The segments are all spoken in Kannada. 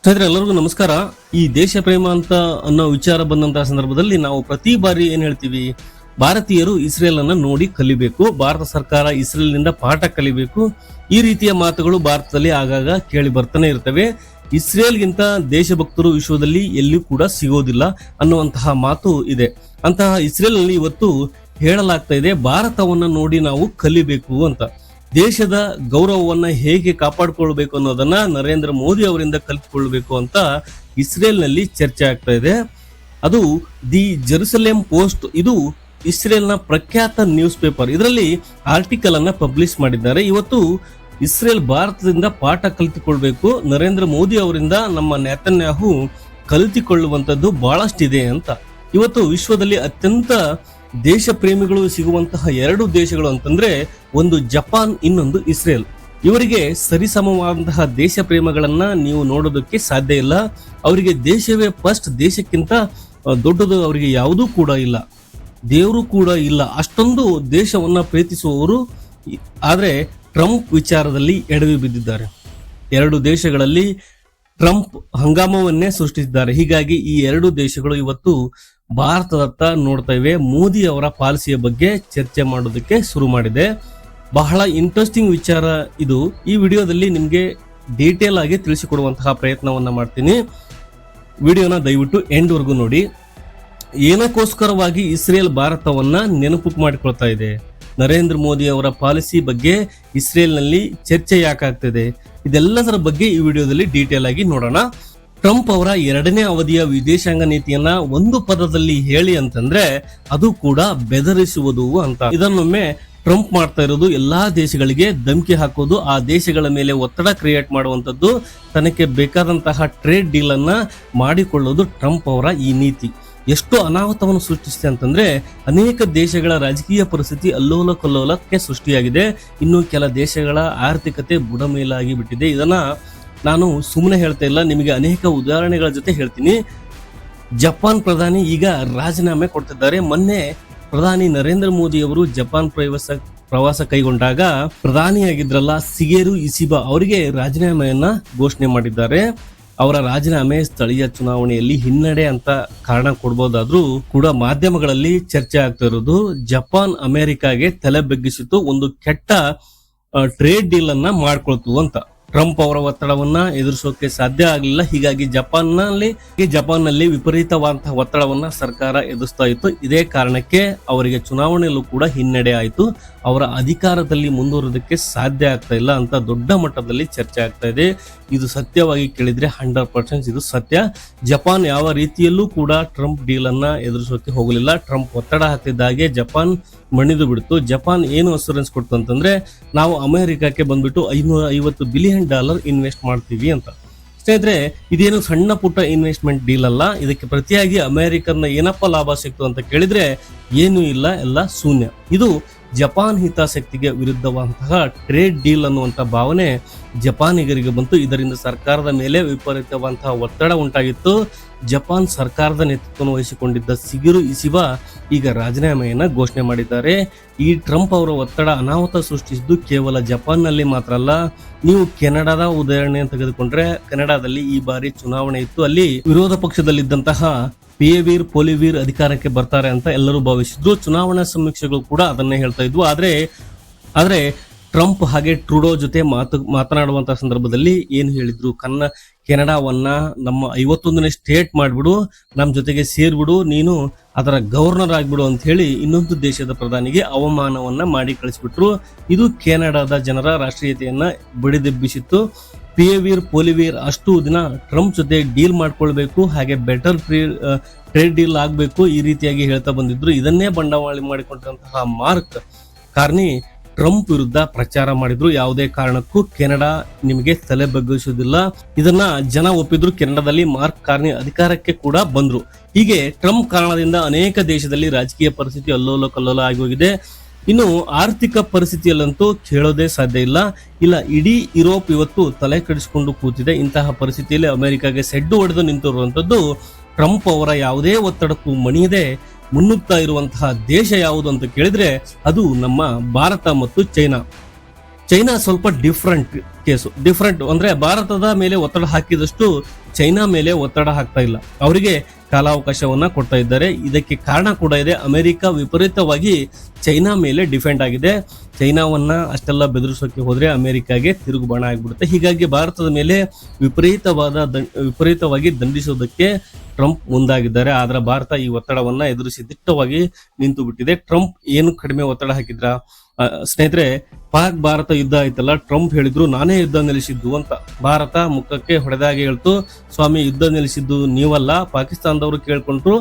ಸ್ನೇಹಿತರೆ ಎಲ್ಲರಿಗೂ ನಮಸ್ಕಾರ. ಈ ದೇಶ ಪ್ರೇಮ ಅಂತ ಅನ್ನೋ ವಿಚಾರ ಬಂದಂತಹ ಸಂದರ್ಭದಲ್ಲಿ ನಾವು ಪ್ರತಿ ಬಾರಿ ಏನ್ ಹೇಳ್ತೀವಿ, ಭಾರತೀಯರು ಇಸ್ರೇಲ್ ಅನ್ನ ನೋಡಿ ಕಲಿಬೇಕು, ಭಾರತ ಸರ್ಕಾರ ಇಸ್ರೇಲ್ ನಿಂದ ಪಾಠ ಕಲಿಬೇಕು. ಈ ರೀತಿಯ ಮಾತುಗಳು ಭಾರತದಲ್ಲಿ ಆಗಾಗ ಕೇಳಿ ಬರ್ತಾನೆ ಇರ್ತವೆ. ಇಸ್ರೇಲ್ಗಿಂತ ದೇಶಭಕ್ತರು ವಿಶ್ವದಲ್ಲಿ ಎಲ್ಲಿಯೂ ಕೂಡ ಸಿಗೋದಿಲ್ಲ ಅನ್ನುವಂತಹ ಮಾತು ಇದೆ. ಅಂತಹ ಇಸ್ರೇಲ್ ನಲ್ಲಿ ಇವತ್ತು ಹೇಳಲಾಗ್ತಾ ಇದೆ, ಭಾರತವನ್ನ ನೋಡಿ ನಾವು ಕಲಿಬೇಕು ಅಂತ. ದೇಶದ ಗೌರವವನ್ನ ಹೇಗೆ ಕಾಪಾಡಿಕೊಳ್ಬೇಕು ಅನ್ನೋದನ್ನ ನರೇಂದ್ರ ಮೋದಿ ಅವರಿಂದ ಕಲಿತುಕೊಳ್ಬೇಕು ಅಂತ ಇಸ್ರೇಲ್ ನಲ್ಲಿ ಚರ್ಚೆ ಆಗ್ತಾ ಇದೆ. ಅದು ದಿ ಜೆರುಸಲೇಂ ಪೋಸ್ಟ್, ಇದು ಇಸ್ರೇಲ್ನ ಪ್ರಖ್ಯಾತ ನ್ಯೂಸ್ ಪೇಪರ್. ಇದರಲ್ಲಿ ಆರ್ಟಿಕಲ್ ಅನ್ನ ಪಬ್ಲಿಷ್ ಮಾಡಿದ್ದಾರೆ. ಇವತ್ತು ಇಸ್ರೇಲ್ ಭಾರತದಿಂದ ಪಾಠ ಕಲಿತುಕೊಳ್ಬೇಕು, ನರೇಂದ್ರ ಮೋದಿ ಅವರಿಂದ ನಮ್ಮ ನೇತನ್ಯಾಹು ಕಲಿತುಕೊಳ್ಳುವಂತದ್ದು ಬಹಳಷ್ಟಿದೆ ಅಂತ. ಇವತ್ತು ವಿಶ್ವದಲ್ಲಿ ಅತ್ಯಂತ ದೇಶ ಪ್ರೇಮಿಗಳು ಸಿಗುವಂತಹ ಎರಡು ದೇಶಗಳು ಅಂತಂದ್ರೆ ಒಂದು ಜಪಾನ್, ಇನ್ನೊಂದು ಇಸ್ರೇಲ್. ಇವರಿಗೆ ಸರಿಸಮವಾದಂತಹ ದೇಶ ಪ್ರೇಮಗಳನ್ನ ನೀವು ನೋಡೋದಕ್ಕೆ ಸಾಧ್ಯ ಇಲ್ಲ. ಅವರಿಗೆ ದೇಶವೇ ಫಸ್ಟ್, ದೇಶಕ್ಕಿಂತ ದೊಡ್ಡದು ಅವರಿಗೆ ಯಾವುದೂ ಕೂಡ ಇಲ್ಲ, ದೇವರು ಕೂಡ ಇಲ್ಲ. ಅಷ್ಟೊಂದು ದೇಶವನ್ನ ಪ್ರೀತಿಸುವವರು. ಆದ್ರೆ ಟ್ರಂಪ್ ವಿಚಾರದಲ್ಲಿ ಎಡವಿ ಬಿದ್ದಿದ್ದಾರೆ. ಎರಡು ದೇಶಗಳಲ್ಲಿ ಟ್ರಂಪ್ ಹಂಗಾಮವನ್ನೇ ಸೃಷ್ಟಿಸಿದ್ದಾರೆ. ಹೀಗಾಗಿ ಈ ಎರಡು ದೇಶಗಳು ಇವತ್ತು ಭಾರತದತ್ತ ನೋಡ್ತಾ ಇವೆ. ಮೋದಿ ಅವರ ಪಾಲಿಸಿಯ ಬಗ್ಗೆ ಚರ್ಚೆ ಮಾಡೋದಕ್ಕೆ ಶುರು ಮಾಡಿದೆ. ಬಹಳ ಇಂಟ್ರೆಸ್ಟಿಂಗ್ ವಿಚಾರ ಇದು. ಈ ವಿಡಿಯೋದಲ್ಲಿ ನಿಮ್ಗೆ ಡೀಟೇಲ್ ಆಗಿ ತಿಳಿಸಿಕೊಡುವಂತಹ ಪ್ರಯತ್ನವನ್ನ ಮಾಡ್ತೀನಿ. ವಿಡಿಯೋನ ದಯವಿಟ್ಟು ಎಂಡ್ ವರ್ಗು ನೋಡಿ. ಏನಕ್ಕೋಸ್ಕರವಾಗಿ ಇಸ್ರೇಲ್ ಭಾರತವನ್ನ ನೆನಪು ಮಾಡಿಕೊಳ್ತಾ ಇದೆ, ನರೇಂದ್ರ ಮೋದಿ ಅವರ ಪಾಲಿಸಿ ಬಗ್ಗೆ ಇಸ್ರೇಲ್ ನಲ್ಲಿ ಚರ್ಚೆ ಯಾಕಾಗ್ತಿದೆ, ಇದೆಲ್ಲದರ ಬಗ್ಗೆ ಈ ವಿಡಿಯೋದಲ್ಲಿ ಡೀಟೇಲ್ ಆಗಿ ನೋಡೋಣ. ಟ್ರಂಪ್ ಅವರ ಎರಡನೇ ಅವಧಿಯ ವಿದೇಶಾಂಗ ನೀತಿಯನ್ನ ಒಂದು ಪದದಲ್ಲಿ ಹೇಳಿ ಅಂತಂದ್ರೆ ಅದು ಕೂಡ ಬೆದರಿಸುವುದು ಅಂತ. ಇದನ್ನೊಮ್ಮೆ ಟ್ರಂಪ್ ಮಾಡ್ತಾ ಇರೋದು ಎಲ್ಲಾ ದೇಶಗಳಿಗೆ ಧಮಕಿ ಹಾಕೋದು, ಆ ದೇಶಗಳ ಮೇಲೆ ಒತ್ತಡ ಕ್ರಿಯೇಟ್ ಮಾಡುವಂತದ್ದು, ತನಗೆ ಬೇಕಾದಂತಹ ಟ್ರೇಡ್ ಡೀಲ್ ಅನ್ನ ಮಾಡಿಕೊಳ್ಳೋದು ಟ್ರಂಪ್ ಅವರ ಈ ನೀತಿ. ಎಷ್ಟು ಅನಾಹುತವನ್ನು ಸೃಷ್ಟಿಸಿದೆ ಅಂತಂದ್ರೆ ಅನೇಕ ದೇಶಗಳ ರಾಜಕೀಯ ಪರಿಸ್ಥಿತಿ ಅಲ್ಲೋಲ ಕಲ್ಲೋಲಕ್ಕೆ ಸೃಷ್ಟಿಯಾಗಿದೆ. ಇನ್ನು ಕೆಲ ದೇಶಗಳ ಆರ್ಥಿಕತೆ ಬುಡಮೇಲಾಗಿ ಬಿಟ್ಟಿದೆ. ಇದನ್ನ ನಾನು ಸುಮ್ಮನೆ ಹೇಳ್ತಾ ಇಲ್ಲ, ನಿಮಗೆ ಅನೇಕ ಉದಾಹರಣೆಗಳ ಜೊತೆ ಹೇಳ್ತೀನಿ. ಜಪಾನ್ ಪ್ರಧಾನಿ ಈಗ ರಾಜೀನಾಮೆ ಕೊಡ್ತಿದ್ದಾರೆ. ಮೊನ್ನೆ ಪ್ರಧಾನಿ ನರೇಂದ್ರ ಮೋದಿ ಅವರು ಜಪಾನ್ ಪ್ರವಾಸ ಕೈಗೊಂಡಾಗ ಪ್ರಧಾನಿಯಾಗಿದ್ರಲ್ಲ ಶಿಗೆರು ಇಶಿಬಾ ಅವರಿಗೆ ರಾಜೀನಾಮೆಯನ್ನ ಘೋಷಣೆ ಮಾಡಿದ್ದಾರೆ. ಅವರ ರಾಜೀನಾಮೆ ಸ್ಥಳೀಯ ಚುನಾವಣೆಯಲ್ಲಿ ಹಿನ್ನಡೆ ಅಂತ ಕಾರಣ ಕೊಡ್ಬೋದಾದ್ರೂ ಕೂಡ ಮಾಧ್ಯಮಗಳಲ್ಲಿ ಚರ್ಚೆ ಆಗ್ತಾ ಇರೋದು ಜಪಾನ್ ಅಮೆರಿಕಾಗೆ ತಲೆ ಬಗ್ಗಿಸಿತು, ಒಂದು ಕೆಟ್ಟ ಟ್ರೇಡ್ ಡೀಲ್ ಅನ್ನ ಮಾಡ್ಕೊಳ್ತು ಅಂತ. ಟ್ರಂಪ್ ಅವರ ಒತ್ತಡವನ್ನ ಎದುರಿಸೋಕೆ ಸಾಧ್ಯ ಆಗಲಿಲ್ಲ. ಹೀಗಾಗಿ ಜಪಾನ್ನಲ್ಲಿ ವಿಪರೀತವಾದಂತಹ ಒತ್ತಡವನ್ನ ಸರ್ಕಾರ ಎದುರಿಸ್ತಾ ಇತ್ತು. ಇದೇ ಕಾರಣಕ್ಕೆ ಅವರಿಗೆ ಚುನಾವಣೆಯಲ್ಲೂ ಕೂಡ ಹಿನ್ನಡೆ ಆಯಿತು. ಅವರ ಅಧಿಕಾರದಲ್ಲಿ ಮುಂದುವರೋದಕ್ಕೆ ಸಾಧ್ಯ ಆಗ್ತಾ ಇಲ್ಲ ಅಂತ ದೊಡ್ಡ ಮಟ್ಟದಲ್ಲಿ ಚರ್ಚೆ ಆಗ್ತಾ ಇದೆ. ಇದು ಸತ್ಯವಾಗಿ ಕೇಳಿದ್ರೆ 100% ಇದು ಸತ್ಯ. ಜಪಾನ್ ಯಾವ ರೀತಿಯಲ್ಲೂ ಕೂಡ ಟ್ರಂಪ್ ಡೀಲ್ ಅನ್ನ ಎದುರಿಸೋಕೆ ಹೋಗಲಿಲ್ಲ. ಟ್ರಂಪ್ ಒತ್ತಡ ಹಾಕಿದ್ದಾಗೆ ಜಪಾನ್ ಮಣಿದು ಬಿಡ್ತು. ಜಪಾನ್ ಏನು ಅಶ್ಯೂರೆನ್ಸ್ ಕೊಡ್ತು ಅಂತಂದ್ರೆ, ನಾವು ಅಮೆರಿಕಕ್ಕೆ ಬಂದ್ಬಿಟ್ಟು $550 ಬಿಲಿಯನ್ ಇನ್ವೆಸ್ಟ್ ಮಾಡ್ತೀವಿ ಅಂತ. ಸ್ನೇಹಿತರೆ, ಇದೇನು ಸಣ್ಣ ಪುಟ್ಟ ಇನ್ವೆಸ್ಟ್ಮೆಂಟ್ ಡೀಲ್ ಅಲ್ಲ. ಇದಕ್ಕೆ ಪ್ರತಿಯಾಗಿ ಅಮೆರಿಕನ್ನ ಏನಪ್ಪ ಲಾಭ ಸಿಕ್ತು ಅಂತ ಕೇಳಿದ್ರೆ ಏನೂ ಇಲ್ಲ, ಎಲ್ಲ ಶೂನ್ಯ. ಇದು ಜಪಾನ್ ಹಿತಾಸಕ್ತಿಗೆ ವಿರುದ್ಧವಾದಂತಹ ಟ್ರೇಡ್ ಡೀಲ್ ಅನ್ನುವಂಥ ಭಾವನೆ ಜಪಾನಿಗರಿಗೆ ಬಂತು. ಇದರಿಂದ ಸರ್ಕಾರದ ಮೇಲೆ ವಿಪರೀತವಾದಂತಹ ಒತ್ತಡ ಉಂಟಾಗಿತ್ತು. ಜಪಾನ್ ಸರ್ಕಾರದ ನೇತೃತ್ವವನ್ನು ವಹಿಸಿಕೊಂಡಿದ್ದ ಶಿಗೆರು ಇಶಿಬಾ ಈಗ ರಾಜೀನಾಮೆಯನ್ನ ಘೋಷಣೆ ಮಾಡಿದ್ದಾರೆ. ಈ ಟ್ರಂಪ್ ಅವರ ಒತ್ತಡ ಅನಾಹುತ ಸೃಷ್ಟಿಸಿದ್ದು ಕೇವಲ ಜಪಾನ್ನಲ್ಲಿ ಮಾತ್ರ ಅಲ್ಲ. ನೀವು ಕೆನಡಾದ ಉದಾಹರಣೆಯನ್ನು ತೆಗೆದುಕೊಂಡ್ರೆ, ಕೆನಡಾದಲ್ಲಿ ಈ ಬಾರಿ ಚುನಾವಣೆ ಇತ್ತು. ಅಲ್ಲಿ ವಿರೋಧ ಪಕ್ಷದಲ್ಲಿದ್ದಂತಹ ಪಿಯೇವೀರ್ ಪೊಲಿವೀರ್ ಅಧಿಕಾರಕ್ಕೆ ಬರ್ತಾರೆ ಅಂತ ಎಲ್ಲರೂ ಭಾವಿಸಿದ್ರು. ಚುನಾವಣಾ ಸಮೀಕ್ಷೆಗಳು ಕೂಡ ಅದನ್ನೇ ಹೇಳ್ತಾ ಇದ್ವು. ಆದ್ರೆ ಟ್ರಂಪ್ ಹಾಗೆ ಟ್ರೂಡೋ ಜೊತೆ ಮಾತನಾಡುವಂತಹ ಸಂದರ್ಭದಲ್ಲಿ ಏನು ಹೇಳಿದ್ರು, ಕೆನಡಾವನ್ನ ನಮ್ಮ 51ನೇ ಸ್ಟೇಟ್ ಮಾಡ್ಬಿಡು, ನಮ್ಮ ಜೊತೆಗೆ ಸೇರ್ಬಿಡು, ನೀನು ಅದರ ಗವರ್ನರ್ ಆಗ್ಬಿಡು ಅಂತ ಹೇಳಿ ಇನ್ನೊಂದು ದೇಶದ ಪ್ರಧಾನಿಗೆ ಅವಮಾನವನ್ನ ಮಾಡಿ ಕಳಿಸ್ಬಿಟ್ರು. ಇದು ಕೆನಡಾದ ಜನರ ರಾಷ್ಟ್ರೀಯತೆಯನ್ನ ಬಡಿದೆಬ್ಬಿಸಿತ್ತು. ಪಿಯೇವೀರ್ ಪೊಲಿವೀರ್ ಅಷ್ಟು ದಿನ ಟ್ರಂಪ್ ಜೊತೆ ಡೀಲ್ ಮಾಡ್ಕೊಳ್ಬೇಕು, ಹಾಗೆ ಬೆಟರ್ ಟ್ರೇಡ್ ಡೀಲ್ ಆಗ್ಬೇಕು, ಈ ರೀತಿಯಾಗಿ ಹೇಳ್ತಾ ಬಂದಿದ್ರು. ಇದನ್ನೇ ಬಂಡವಾಳ ಮಾಡಿಕೊಂಡಂತಹ ಮಾರ್ಕ್ ಕಾರ್ನಿ ಟ್ರಂಪ್ ವಿರುದ್ಧ ಪ್ರಚಾರ ಮಾಡಿದ್ರು. ಯಾವುದೇ ಕಾರಣಕ್ಕೂ ಕೆನಡಾ ನಿಮಗೆ ತಲೆ ಬಗ್ಗಿಸುವುದಿಲ್ಲ, ಇದನ್ನ ಜನ ಒಪ್ಪಿದ್ರು. ಕೆನಡಾದಲ್ಲಿ ಮಾರ್ಕ್ ಕಾರ್ನಿ ಅಧಿಕಾರಕ್ಕೆ ಕೂಡ ಬಂದ್ರು. ಹೀಗೆ ಟ್ರಂಪ್ ಕಾರಣದಿಂದ ಅನೇಕ ದೇಶದಲ್ಲಿ ರಾಜಕೀಯ ಪರಿಸ್ಥಿತಿ ಅಲ್ಲೋಲ ಕಲ್ಲೋಲ ಆಗಿ ಹೋಗಿದೆ. ಇನ್ನು ಆರ್ಥಿಕ ಪರಿಸ್ಥಿತಿಯಲ್ಲಂತೂ ಕೇಳೋದೇ ಸಾಧ್ಯ ಇಲ್ಲ. ಇಡೀ ಯುರೋಪ್ ಇವತ್ತು ತಲೆ ಕೆಡಿಸಿಕೊಂಡು ಕೂತಿದೆ. ಇಂತಹ ಪರಿಸ್ಥಿತಿಯಲ್ಲಿ ಅಮೆರಿಕಾಗೆ ಸೆಡ್ಡು ಹೊಡೆದು ನಿಂತಿರುವಂತದ್ದು ಟ್ರಂಪ್ ಅವರ ಯಾವುದೇ ಒತ್ತಡಕ್ಕೂ ಮಣಿಯದೆ ಮುನ್ನುಗ್ತಾ ಇರುವಂತಹ ದೇಶ ಯಾವುದು ಅಂತ ಕೇಳಿದ್ರೆ ಅದು ನಮ್ಮ ಭಾರತ ಮತ್ತು ಚೈನಾ ಸ್ವಲ್ಪ ಡಿಫ್ರೆಂಟ್ ಕೇಸು. ಡಿಫ್ರೆಂಟ್ ಅಂದ್ರೆ ಭಾರತದ ಮೇಲೆ ಒತ್ತಡ ಹಾಕಿದಷ್ಟು ಚೈನಾ ಮೇಲೆ ಒತ್ತಡ ಹಾಕ್ತಾ ಇಲ್ಲ, ಅವರಿಗೆ ಕಾಲಾವಕಾಶವನ್ನ ಕೊಡ್ತಾ ಇದ್ದಾರೆ. ಇದಕ್ಕೆ ಕಾರಣ ಕೂಡ ಇದೆ, ಅಮೆರಿಕ ವಿಪರೀತವಾಗಿ ಚೈನಾ ಮೇಲೆ ಡಿಫೆಂಡ್ ಆಗಿದೆ. ಚೈನಾವನ್ನ ಅಷ್ಟೆಲ್ಲ ಬೆದರಿಸೋಕೆ ಹೋದ್ರೆ ಅಮೆರಿಕಾಗೆ ತಿರುಗುಬಾಣ ಆಗ್ಬಿಡುತ್ತೆ. ಹೀಗಾಗಿ ಭಾರತದ ಮೇಲೆ ವಿಪರೀತವಾಗಿ ದಂಡಿಸೋದಕ್ಕೆ ಟ್ರಂಪ್ ಮುಂದಾಗಿದ್ದಾರೆ. ಆದ್ರೆ ಭಾರತ ಈ ಒತ್ತಡವನ್ನ ಎದುರಿಸಿ ದಿಟ್ಟವಾಗಿ ನಿಂತು ಬಿಟ್ಟಿದೆ. ಟ್ರಂಪ್ ಏನು ಕಡಿಮೆ ಒತ್ತಡ ಹಾಕಿದ್ರ ಸ್ನೇಹಿತರೆ, ಪಾಕ್ ಭಾರತ ಯುದ್ಧ ಆಯ್ತಲ್ಲ, ಟ್ರಂಪ್ ಹೇಳಿದ್ರು ನಾನೇ ಯುದ್ಧ ನಿಲ್ಲಿಸಿದ್ದು ಅಂತ. ಭಾರತ ಮುಖಕ್ಕೆ ಹೊಡೆದಾಗಿ ಹೇಳ್ತು, ಸ್ವಾಮಿ ಯುದ್ಧ ನಿಲ್ಲಿಸಿದ್ದು ನೀವಲ್ಲ, ಪಾಕಿಸ್ತಾನದವರು ಕೇಳ್ಕೊಂಡ್ರು,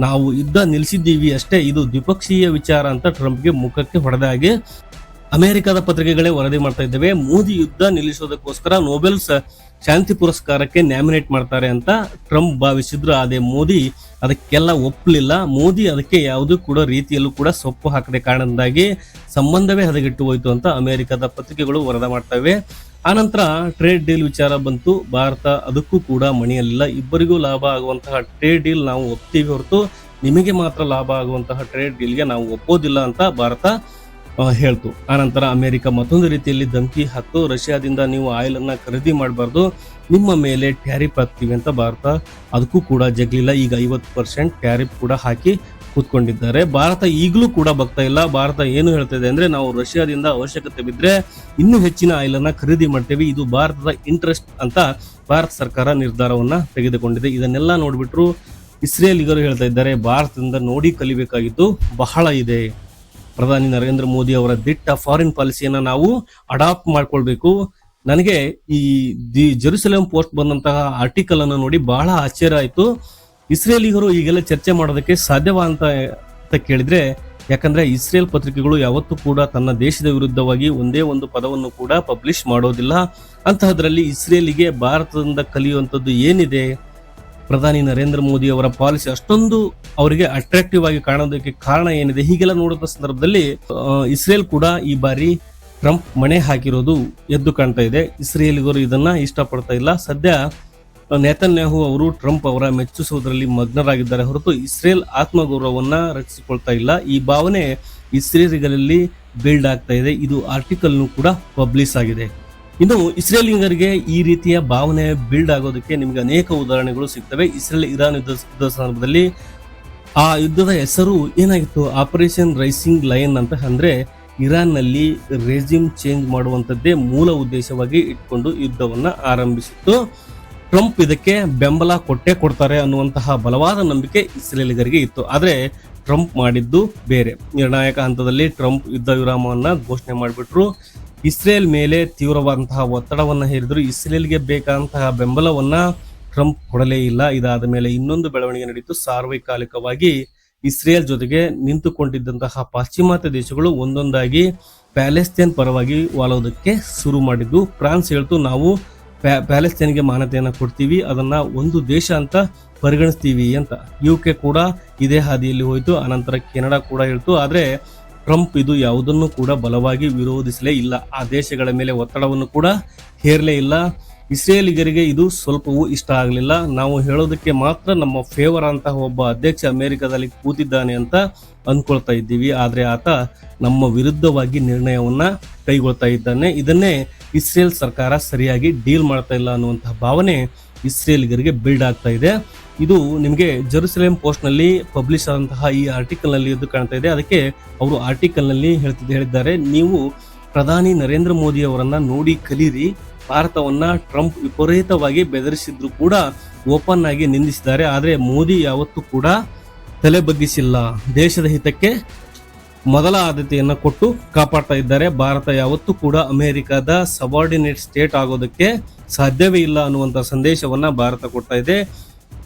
ನಾವು ಯುದ್ಧ ನಿಲ್ಲಿಸಿದ್ದೀವಿ ಅಷ್ಟೇ, ಇದು ದ್ವಿಪಕ್ಷೀಯ ವಿಚಾರ ಅಂತ ಟ್ರಂಪ್ಗೆ ಮುಖಕ್ಕೆ ಹೊಡೆದಾಗಿ ಅಮೆರಿಕದ ಪತ್ರಿಕೆಗಳೇ ವರದಿ ಮಾಡ್ತಾ ಇದ್ದೇವೆ. ಮೋದಿ ಯುದ್ಧ ನಿಲ್ಲಿಸೋದಕ್ಕೋಸ್ಕರ ನೊಬೆಲ್ ಶಾಂತಿ ಪುರಸ್ಕಾರಕ್ಕೆ ನ್ಯಾಮಿನೇಟ್ ಮಾಡ್ತಾರೆ ಅಂತ ಟ್ರಂಪ್ ಭಾವಿಸಿದ್ರು. ಅದೇ ಮೋದಿ ಅದಕ್ಕೆಲ್ಲ ಒಪ್ಪಲಿಲ್ಲ. ಮೋದಿ ಅದಕ್ಕೆ ಯಾವುದೂ ಕೂಡ ರೀತಿಯಲ್ಲೂ ಕೂಡ ಸೊಪ್ಪು ಹಾಕದೆ ಕಾರಣದಿಂದಾಗಿ ಸಂಬಂಧವೇ ಹದಗೆಟ್ಟು ಹೋಯ್ತು ಅಂತ ಅಮೆರಿಕದ ಪತ್ರಿಕೆಗಳು ವರದಿ ಮಾಡ್ತವೆ. ಆನಂತರ ಟ್ರೇಡ್ ಡೀಲ್ ವಿಚಾರ ಬಂತು. ಭಾರತ ಅದಕ್ಕೂ ಕೂಡ ಮಣಿಯಲಿಲ್ಲ. ಇಬ್ಬರಿಗೂ ಲಾಭ ಆಗುವಂತಹ ಟ್ರೇಡ್ ಡೀಲ್ ನಾವು ಒಪ್ತೀವಿ ಹೊರತು ನಿಮಗೆ ಮಾತ್ರ ಲಾಭ ಆಗುವಂತಹ ಟ್ರೇಡ್ ಡೀಲ್ಗೆ ನಾವು ಒಪ್ಪೋದಿಲ್ಲ ಅಂತ ಭಾರತ ಹೇಳ್ತು. ಆನಂತರ ಅಮೆರಿಕ ಮತ್ತೊಂದು ರೀತಿಯಲ್ಲಿ ಧಮಕಿ ಹಾಕ್ತು, ರಷ್ಯಾದಿಂದ ನೀವು ಆಯಿಲ್ ಅನ್ನ ಖರೀದಿ ಮಾಡಬಾರ್ದು, ನಿಮ್ಮ ಮೇಲೆ ಟ್ಯಾರಿಫ್ ಹಾಕ್ತೀವಿ ಅಂತ. ಭಾರತ ಅದಕ್ಕೂ ಕೂಡ ಜಗ್ಲಿಲ್ಲ. ಈಗ 50% ಟ್ಯಾರಿಫ್ ಕೂಡ ಹಾಕಿ ಕೂತ್ಕೊಂಡಿದ್ದಾರೆ. ಭಾರತ ಈಗಲೂ ಕೂಡ ಬಗ್ತಾ ಇಲ್ಲ. ಭಾರತ ಏನು ಹೇಳ್ತಾ ಇದೆ ಅಂದ್ರೆ, ನಾವು ರಷ್ಯಾದಿಂದ ಅವಶ್ಯಕತೆ ಬಿದ್ರೆ ಇನ್ನೂ ಹೆಚ್ಚಿನ ಆಯಿಲ್ ಅನ್ನ ಖರೀದಿ ಮಾಡ್ತೇವೆ, ಇದು ಭಾರತದ ಇಂಟ್ರೆಸ್ಟ್ ಅಂತ ಭಾರತ ಸರ್ಕಾರ ನಿರ್ಧಾರವನ್ನ ತೆಗೆದುಕೊಂಡಿದೆ. ಇದನ್ನೆಲ್ಲ ನೋಡ್ಬಿಟ್ರು ಇಸ್ರೇಲಿಗರು ಹೇಳ್ತಾ ಇದ್ದಾರೆ, ಭಾರತದಿಂದ ನೋಡಿ ಕಲಿಬೇಕಾಗಿದ್ದು ಬಹಳ ಇದೆ. ಪ್ರಧಾನಿ ನರೇಂದ್ರ ಮೋದಿ ಅವರ ದಿಟ್ಟ ಫಾರಿನ್ ಪಾಲಿಸಿಯನ್ನ ನಾವು ಅಡಾಪ್ಟ್ ಮಾಡ್ಕೊಳ್ಬೇಕು. ನನಗೆ ಈ ಜೆರುಸಲೇಂ ಪೋಸ್ಟ್ ಬಂದಂತಹ ಆರ್ಟಿಕಲ್ ಅನ್ನು ನೋಡಿ ಬಹಳ ಆಶ್ಚರ್ಯ ಆಯ್ತು. ಇಸ್ರೇಲಿಗರು ಈಗೆಲ್ಲ ಚರ್ಚೆ ಮಾಡೋದಕ್ಕೆ ಸಾಧ್ಯವಾ ಅಂತ ಕೇಳಿದ್ರೆ, ಯಾಕಂದ್ರೆ ಇಸ್ರೇಲ್ ಪತ್ರಿಕೆಗಳು ಯಾವತ್ತೂ ಕೂಡ ತನ್ನ ದೇಶದ ವಿರುದ್ಧವಾಗಿ ಒಂದೇ ಒಂದು ಪದವನ್ನು ಕೂಡ ಪಬ್ಲಿಷ್ ಮಾಡೋದಿಲ್ಲ. ಅಂತಹದ್ರಲ್ಲಿ ಇಸ್ರೇಲಿಗೆ ಭಾರತದಿಂದ ಕಲಿಯುವಂಥದ್ದು ಏನಿದೆ? ಪ್ರಧಾನಿ ನರೇಂದ್ರ ಮೋದಿ ಅವರ ಪಾಲಿಸಿ ಅಷ್ಟೊಂದು ಅವರಿಗೆ ಅಟ್ರಾಕ್ಟಿವ್ ಆಗಿ ಕಾಣೋದಕ್ಕೆ ಕಾರಣ ಏನಿದೆ? ಹೀಗೆಲ್ಲ ನೋಡುವ ಸಂದರ್ಭದಲ್ಲಿ ಇಸ್ರೇಲ್ ಕೂಡ ಈ ಬಾರಿ ಟ್ರಂಪ್ ಮಣೆ ಹಾಕಿರೋದು ಎದ್ದು ಕಾಣ್ತಾ ಇದೆ. ಇಸ್ರೇಲಿಗರು ಇದನ್ನ ಇಷ್ಟಪಡ್ತಾ ಇಲ್ಲ. ಸದ್ಯ ನೇತನ್ಯಾಹು ಅವರು ಟ್ರಂಪ್ ಅವರ ಮೆಚ್ಚಿಸುವುದರಲ್ಲಿ ಮಗ್ನರಾಗಿದ್ದಾರೆ ಹೊರತು ಇಸ್ರೇಲ್ ಆತ್ಮಗೌರವವನ್ನ ರಕ್ಷಿಸಿಕೊಳ್ತಾ ಇಲ್ಲ. ಈ ಭಾವನೆ ಇಸ್ರೇಲಿಗರಲ್ಲಿ ಬಿಲ್ಡ್ ಆಗ್ತಾ ಇದೆ. ಇದು ಆರ್ಟಿಕಲ್ ಕೂಡ ಪಬ್ಲಿಷ್ ಆಗಿದೆ. ಇನ್ನು ಇಸ್ರೇಲಿಗರಿಗೆ ಈ ರೀತಿಯ ಭಾವನೆ ಬಿಲ್ಡ್ ಆಗೋದಕ್ಕೆ ನಿಮ್ಗೆ ಅನೇಕ ಉದಾಹರಣೆಗಳು ಸಿಗ್ತವೆ. ಇಸ್ರೇಲ್ ಇರಾನ್ ಯುದ್ಧದ ಸಂದರ್ಭದಲ್ಲಿ ಆ ಯುದ್ಧದ ಹೆಸರು ಏನಾಗಿತ್ತು? ಆಪರೇಷನ್ ರೈಸಿಂಗ್ ಲಯನ್ ಅಂತ. ಅಂದ್ರೆ ಇರಾನ್ ನಲ್ಲಿ ರೆಜಿಮ್ ಚೇಂಜ್ ಮಾಡುವಂತದ್ದೇ ಮೂಲ ಉದ್ದೇಶವಾಗಿ ಇಟ್ಕೊಂಡು ಯುದ್ಧವನ್ನ ಆರಂಭಿಸಿತ್ತು. ಟ್ರಂಪ್ ಇದಕ್ಕೆ ಬೆಂಬಲ ಕೊಡ್ತಾರೆ ಅನ್ನುವಂತಹ ಬಲವಾದ ನಂಬಿಕೆ ಇಸ್ರೇಲಿಗರಿಗೆ ಇತ್ತು. ಆದ್ರೆ ಟ್ರಂಪ್ ಮಾಡಿದ್ದು ಬೇರೆ. ನಿರ್ಣಾಯಕ ಹಂತದಲ್ಲಿ ಟ್ರಂಪ್ ಯುದ್ಧ ವಿರಾಮವನ್ನ ಘೋಷಣೆ ಮಾಡಿಬಿಟ್ರು. ಇಸ್ರೇಲ್ ಮೇಲೆ ತೀವ್ರವಾದಂತಹ ಒತ್ತಡವನ್ನ ಹೇರಿದ್ರು. ಇಸ್ರೇಲ್ಗೆ ಬೇಕಾದಂತಹ ಬೆಂಬಲವನ್ನ ಟ್ರಂಪ್ ಕೊಡಲೇ ಇಲ್ಲ. ಇದಾದ ಮೇಲೆ ಇನ್ನೊಂದು ಬೆಳವಣಿಗೆ ನಡೀತು. ಸಾರ್ವಕಾಲಿಕವಾಗಿ ಇಸ್ರೇಲ್ ಜೊತೆಗೆ ನಿಂತುಕೊಂಡಿದ್ದಂತಹ ಪಾಶ್ಚಿಮಾತ್ಯ ದೇಶಗಳು ಒಂದೊಂದಾಗಿ ಪ್ಯಾಲೆಸ್ತೇನ್ ಪರವಾಗಿ ವಾಲೋದಕ್ಕೆ ಶುರು ಮಾಡಿದ್ದು. ಫ್ರಾನ್ಸ್ ಹೇಳ್ತು, ನಾವು ಪ್ಯಾಲೆಸ್ತೇನ್ಗೆ ಮಾನ್ಯತೆಯನ್ನ ಕೊಡ್ತೀವಿ, ಅದನ್ನ ಒಂದು ದೇಶ ಅಂತ ಪರಿಗಣಿಸ್ತೀವಿ ಅಂತ. UK ಕೂಡ ಇದೇ ಹಾದಿಯಲ್ಲಿ ಹೋಯ್ತು. ಅನಂತರ ಕೆನಡಾ ಕೂಡ ಹೇಳ್ತು. ಆದ್ರೆ ಟ್ರಂಪ್ ಇದು ಯಾವುದನ್ನು ಕೂಡ ಬಲವಾಗಿ ವಿರೋಧಿಸಲೇ ಇಲ್ಲ. ಆ ದೇಶಗಳ ಮೇಲೆ ಒತ್ತಡವನ್ನು ಕೂಡ ಹೇರಲೇ ಇಲ್ಲ. ಇಸ್ರೇಲಿಗರಿಗೆ ಇದು ಸ್ವಲ್ಪವೂ ಇಷ್ಟ ಆಗಲಿಲ್ಲ. ನಾವು ಹೇಳೋದಕ್ಕೆ ಮಾತ್ರ ನಮ್ಮ ಫೇವರ್ ಅಂತ ಒಬ್ಬ ಅಧ್ಯಕ್ಷ ಅಮೆರಿಕದಲ್ಲಿ ಕೂತಿದ್ದಾನೆ ಅಂತ ಅಂದ್ಕೊಳ್ತಾ ಇದ್ದೀವಿ. ಆದ್ರೆ ಆತ ನಮ್ಮ ವಿರುದ್ಧವಾಗಿ ನಿರ್ಣಯವನ್ನ ಕೈಗೊಳ್ತಾ ಇದ್ದಾನೆ. ಇದನ್ನೇ ಇಸ್ರೇಲ್ ಸರ್ಕಾರ ಸರಿಯಾಗಿ ಡೀಲ್ ಮಾಡ್ತಾ ಇಲ್ಲ ಅನ್ನುವಂತಹ ಭಾವನೆ ಇಸ್ರೇಲಿಗರಿಗೆ ಬಿಲ್ಡ್ ಆಗ್ತಾ ಇದೆ. ಇದು ನಿಮಗೆ ಜೆರುಸಲೇಂ ಪೋಸ್ಟ್ ನಲ್ಲಿ ಪಬ್ಲಿಷ್ ಆದಂತಹ ಈ ಆರ್ಟಿಕಲ್ ನಲ್ಲಿ ಎದ್ದು ಕಾಣ್ತಾ ಇದೆ. ಅದಕ್ಕೆ ಅವರು ಆರ್ಟಿಕಲ್ ನಲ್ಲಿ ಹೇಳಿದ್ದಾರೆ, ನೀವು ಪ್ರಧಾನಿ ನರೇಂದ್ರ ಮೋದಿ ಅವರನ್ನ ನೋಡಿ ಕಲೀರಿ. ಭಾರತವನ್ನ ಟ್ರಂಪ್ ವಿಪರೀತವಾಗಿ ಬೆದರಿಸಿದ್ರು ಕೂಡ ಓಪನ್ ಆಗಿ ನಿಂದಿಸಿದ್ದಾರೆ. ಆದ್ರೆ ಮೋದಿ ಯಾವತ್ತೂ ಕೂಡ ತಲೆ ಬಗ್ಗಿಸಿಲ್ಲ. ದೇಶದ ಹಿತಕ್ಕೆ ಮೊದಲ ಆದ್ಯತೆಯನ್ನ ಕೊಟ್ಟು ಕಾಪಾಡ್ತಾ ಇದ್ದಾರೆ. ಭಾರತ ಯಾವತ್ತೂ ಕೂಡ ಅಮೆರಿಕದ ಸಬಾರ್ಡಿನೇಟ್ ಸ್ಟೇಟ್ ಆಗೋದಕ್ಕೆ ಸಾಧ್ಯವೇ ಇಲ್ಲ ಅನ್ನುವಂತ ಸಂದೇಶವನ್ನ ಭಾರತ ಕೊಡ್ತಾ ಇದೆ.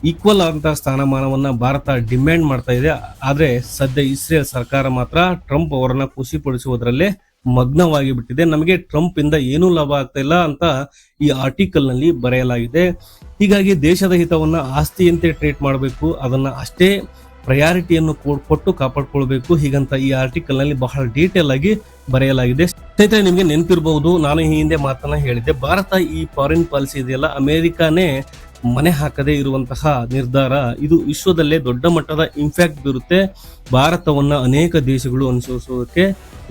ಈಕ್ವಲ್ ಆದಂತಹ ಸ್ಥಾನಮಾನವನ್ನ ಭಾರತ ಡಿಮ್ಯಾಂಡ್ ಮಾಡ್ತಾ ಇದೆ. ಆದ್ರೆ ಸದ್ಯ ಇಸ್ರೇಲ್ ಸರ್ಕಾರ ಮಾತ್ರ ಟ್ರಂಪ್ ಅವರನ್ನ ಖುಷಿಪಡಿಸುವುದರಲ್ಲೇ ಮಗ್ನವಾಗಿ ಬಿಟ್ಟಿದೆ. ನಮಗೆ ಟ್ರಂಪ್ ಇಂದ ಏನೂ ಲಾಭ ಆಗ್ತಾ ಇಲ್ಲ ಅಂತ ಈ ಆರ್ಟಿಕಲ್ ನಲ್ಲಿ ಬರೆಯಲಾಗಿದೆ. ಹೀಗಾಗಿ ದೇಶದ ಹಿತವನ್ನ ಆಸ್ತಿಯಂತೆ ಟ್ರೀಟ್ ಮಾಡಬೇಕು, ಅದನ್ನ ಅಷ್ಟೇ ಪ್ರಯಾರಿಟಿಯನ್ನು ಕೊಟ್ಟು ಕಾಪಾಡ್ಕೊಳ್ಬೇಕು. ಹೀಗಂತ ಈ ಆರ್ಟಿಕಲ್ ನಲ್ಲಿ ಬಹಳ ಡೀಟೇಲ್ ಆಗಿ ಬರೆಯಲಾಗಿದೆ. ಸ್ನೇಹಿತರೆ, ನಿಮ್ಗೆ ನೆನಪಿರಬಹುದು, ನಾನು ಈ ಹಿಂದೆ ಮಾತನ್ನ ಹೇಳಿದ್ದೆ, ಭಾರತ ಈ ಫಾರಿನ್ ಪಾಲಿಸಿ ಇದೆಯಲ್ಲ, ಅಮೆರಿಕಾನೇ ಮನೆ ಹಾಕದೇ ಇರುವಂತಹ ನಿರ್ಧಾರ ಇದು ವಿಶ್ವದಲ್ಲೇ ದೊಡ್ಡ ಮಟ್ಟದ ಇಂಪ್ಯಾಕ್ಟ್ ಬೀರುತ್ತೆ. ಭಾರತವನ್ನ ಅನೇಕ ದೇಶಗಳು ಅನುಸರಿಸೋದಕ್ಕೆ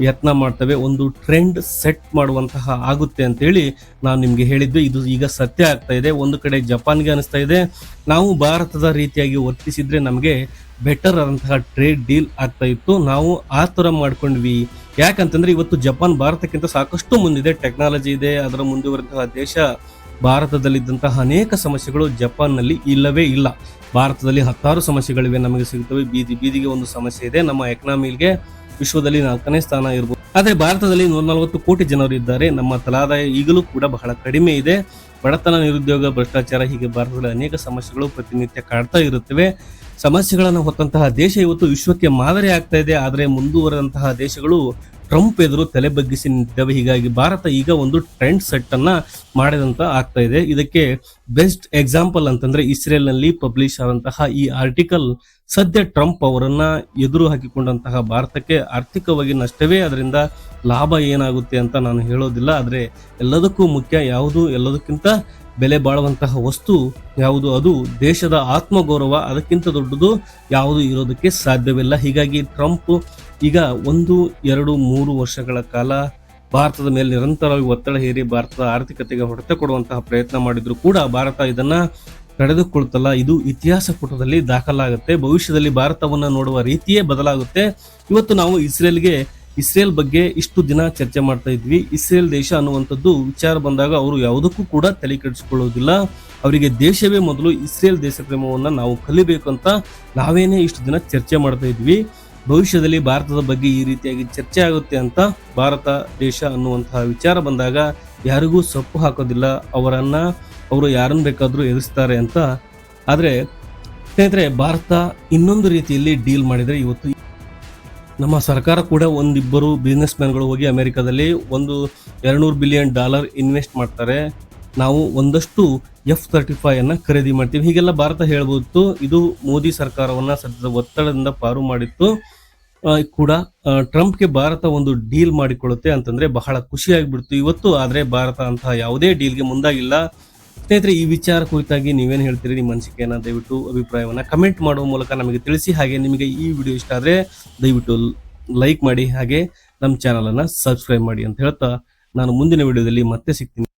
ಯತ್ನ ಮಾಡ್ತವೆ, ಒಂದು ಟ್ರೆಂಡ್ ಸೆಟ್ ಮಾಡುವಂತಹ ಆಗುತ್ತೆ ಅಂತೇಳಿ ನಾನು ನಿಮ್ಗೆ ಹೇಳಿದ್ದೆ. ಇದು ಈಗ ಸತ್ಯ ಆಗ್ತಾ ಇದೆ. ಒಂದು ಕಡೆ ಜಪಾನ್ಗೆ ಅನಿಸ್ತಾ ಇದೆ, ನಾವು ಭಾರತದ ರೀತಿಯಾಗಿ ವರ್ತಿಸಿದ್ರೆ ನಮಗೆ ಬೆಟರ್ ಆದಂತಹ ಟ್ರೇಡ್ ಡೀಲ್ ಆಗ್ತಾ ಇತ್ತು, ನಾವು ಆ ತರ ಮಾಡ್ಕೊಂಡ್ವಿ. ಯಾಕಂತಂದ್ರೆ ಇವತ್ತು ಜಪಾನ್ ಭಾರತಕ್ಕಿಂತ ಸಾಕಷ್ಟು ಮುಂದಿದೆ, ಟೆಕ್ನಾಲಜಿ ಇದೆ, ಅದರ ಮುಂದುವರೆದಂತಹ ದೇಶ. ಭಾರತದಲ್ಲಿದ್ದಂತಹ ಅನೇಕ ಸಮಸ್ಯೆಗಳು ಜಪಾನ್ನಲ್ಲಿ ಇಲ್ಲವೇ ಇಲ್ಲ. ಭಾರತದಲ್ಲಿ 10 ಸಮಸ್ಯೆಗಳಿವೆ, ನಮಗೆ ಸಿಗುತ್ತವೆ. ಬೀದಿಗೆ ಒಂದು ಸಮಸ್ಯೆ ಇದೆ. ನಮ್ಮ ಎಕನಾಮಿಗೆ ವಿಶ್ವದಲ್ಲಿ 4ನೇ ಸ್ಥಾನ ಇರಬಹುದು. ಆದ್ರೆ ಭಾರತದಲ್ಲಿ 140 ಕೋಟಿ ಜನರು ಇದ್ದಾರೆ. ನಮ್ಮ ತಲಾದಾಯ ಈಗಲೂ ಕೂಡ ಬಹಳ ಕಡಿಮೆ ಇದೆ. ಬಡತನ, ನಿರುದ್ಯೋಗ, ಭ್ರಷ್ಟಾಚಾರ, ಹೀಗೆ ಭಾರತದಲ್ಲಿ ಅನೇಕ ಸಮಸ್ಯೆಗಳು ಪ್ರತಿನಿತ್ಯ ಕಾಡ್ತಾ ಇರುತ್ತವೆ. ಸಮಸ್ಯೆಗಳನ್ನು ಹೊತ್ತಂತಹ ದೇಶ ಇವತ್ತು ವಿಶ್ವಕ್ಕೆ ಮಾದರಿ ಆಗ್ತಾ ಇದೆ. ಆದರೆ ಮುಂದುವರೆದಂತಹ ದೇಶಗಳು ಟ್ರಂಪ್ ಎದುರು ತಲೆ ಬಗ್ಗಿಸಿ ನಿಂತಿದ್ದಾವೆ. ಹೀಗಾಗಿ ಭಾರತ ಈಗ ಒಂದು ಟ್ರೆಂಡ್ ಸೆಟ್ ಅನ್ನ ಮಾಡಿದಂತ ಆಗ್ತಾ ಇದೆ. ಇದಕ್ಕೆ ಬೆಸ್ಟ್ ಎಕ್ಸಾಂಪಲ್ ಅಂತಂದ್ರೆ ಇಸ್ರೇಲ್ ನಲ್ಲಿ ಪಬ್ಲಿಷ್ ಆದಂತಹ ಈ ಆರ್ಟಿಕಲ್. ಸದ್ಯ ಟ್ರಂಪ್ ಅವರನ್ನ ಎದುರು ಹಾಕಿಕೊಂಡಂತಹ ಭಾರತಕ್ಕೆ ಆರ್ಥಿಕವಾಗಿ ನಷ್ಟವೇ, ಅದರಿಂದ ಲಾಭ ಏನಾಗುತ್ತೆ ಅಂತ ನಾನು ಹೇಳೋದಿಲ್ಲ. ಆದ್ರೆ ಎಲ್ಲದಕ್ಕೂ ಮುಖ್ಯ ಯಾವುದು, ಎಲ್ಲದಕ್ಕಿಂತ ಬೆಲೆ ಬಾಳುವಂತಹ ವಸ್ತು ಯಾವುದು, ಅದು ದೇಶದ ಆತ್ಮಗೌರವ. ಅದಕ್ಕಿಂತ ದೊಡ್ಡದು ಯಾವುದು ಇರೋದಕ್ಕೆ ಸಾಧ್ಯವಿಲ್ಲ. ಹೀಗಾಗಿ ಟ್ರಂಪ್ ಈಗ 1, 2, 3 ವರ್ಷಗಳ ಕಾಲ ಭಾರತದ ಮೇಲೆ ನಿರಂತರವಾಗಿ ಒತ್ತಡ ಹೇರಿ ಭಾರತದ ಆರ್ಥಿಕತೆಗೆ ಹೊಡೆತ ಕೊಡುವಂತಹ ಪ್ರಯತ್ನ ಮಾಡಿದ್ರು ಕೂಡ ಭಾರತ ಇದನ್ನ ತಡೆದುಕೊಳ್ತಲ್ಲ. ಇದು ಇತಿಹಾಸ ಪುಟದಲ್ಲಿ ದಾಖಲಾಗುತ್ತೆ. ಭವಿಷ್ಯದಲ್ಲಿ ಭಾರತವನ್ನ ನೋಡುವ ರೀತಿಯೇ ಬದಲಾಗುತ್ತೆ. ಇವತ್ತು ನಾವು ಇಸ್ರೇಲ್ ಬಗ್ಗೆ ಇಷ್ಟು ದಿನ ಚರ್ಚೆ ಮಾಡ್ತಾ ಇದ್ವಿ. ಇಸ್ರೇಲ್ ದೇಶ ಅನ್ನುವಂಥದ್ದು ವಿಚಾರ ಬಂದಾಗ ಅವರು ಯಾವುದಕ್ಕೂ ಕೂಡ ತಲೆ ಕೆಡಿಸಿಕೊಳ್ಳುವುದಿಲ್ಲ. ಅವರಿಗೆ ದೇಶವೇ ಮೊದಲು. ಇಸ್ರೇಲ್ ದೇಶ ಪ್ರೇಮವನ್ನ ನಾವು ಕಲಿಬೇಕು ಅಂತ ನಾವೇನೇ ಇಷ್ಟು ದಿನ ಚರ್ಚೆ ಮಾಡ್ತಾ ಇದ್ವಿ. ಭವಿಷ್ಯದಲ್ಲಿ ಭಾರತದ ಬಗ್ಗೆ ಈ ರೀತಿಯಾಗಿ ಚರ್ಚೆ ಆಗುತ್ತೆ ಅಂತ ಭಾರತ ದೇಶ ಅನ್ನುವಂತಹ ವಿಚಾರ ಬಂದಾಗ ಯಾರಿಗೂ ಸೊಪ್ಪು ಹಾಕೋದಿಲ್ಲ. ಅವರು ಯಾರನ್ನು ಬೇಕಾದ್ರೂ ಎದುರಿಸ್ತಾರೆ ಅಂತ. ಆದ್ರೆ ಸ್ನೇಹಿತರೆ, ಭಾರತ ಇನ್ನೊಂದು ರೀತಿಯಲ್ಲಿ ಡೀಲ್ ಮಾಡಿದ್ರೆ, ಇವತ್ತು ನಮ್ಮ ಸರ್ಕಾರ ಕೂಡ ಒಂದಿಬ್ಬರು ಬಿಸ್ನೆಸ್ ಮ್ಯಾನ್ಗಳು ಹೋಗಿ ಅಮೆರಿಕದಲ್ಲಿ $200 ಬಿಲಿಯನ್ ಇನ್ವೆಸ್ಟ್ ಮಾಡ್ತಾರೆ. ನಾವು ಒಂದಷ್ಟು F-35 ಅನ್ನ ಖರೀದಿ ಮಾಡ್ತೀವಿ. ಹೀಗೆಲ್ಲ ಭಾರತ ಹೇಳ್ಬೋದು. ಇದು ಮೋದಿ ಸರ್ಕಾರವನ್ನ ಸದ್ಯದ ಒತ್ತಡದಿಂದ ಪಾರು ಮಾಡಿತ್ತು ಕೂಡ. ಟ್ರಂಪ್ಗೆ ಭಾರತ ಒಂದು ಡೀಲ್ ಮಾಡಿಕೊಳ್ಳುತ್ತೆ ಅಂತಂದ್ರೆ ಬಹಳ ಖುಷಿಯಾಗಿಬಿಡ್ತು ಇವತ್ತು. ಆದ್ರೆ ಭಾರತ ಅಂತಹ ಯಾವುದೇ ಡೀಲ್ಗೆ ಮುಂದಾಗಿಲ್ಲ. ಸ್ನೇಹಿತರೆ, ಈ ವಿಚಾರ ಕುರಿತಾಗಿ ನೀವೇನು ಹೇಳ್ತೀರಿ, ನಿಮ್ಮ ಅನಿಸಿಕೆಯನ್ನ ದಯವಿಟ್ಟು ಅಭಿಪ್ರಾಯವನ್ನ ಕಮೆಂಟ್ ಮಾಡುವ ಮೂಲಕ ನಮಗೆ ತಿಳಿಸಿ. ಹಾಗೆ ನಿಮಗೆ ಈ ವಿಡಿಯೋ ಇಷ್ಟ ಆದ್ರೆ ದಯವಿಟ್ಟು ಲೈಕ್ ಮಾಡಿ, ಹಾಗೆ ನಮ್ಮ ಚಾನಲ್ ಅನ್ನ ಸಬ್ಸ್ಕ್ರೈಬ್ ಮಾಡಿ ಅಂತ ಹೇಳ್ತಾ ನಾನು ಮುಂದಿನ ವಿಡಿಯೋದಲ್ಲಿ ಮತ್ತೆ ಸಿಗ್ತೀನಿ.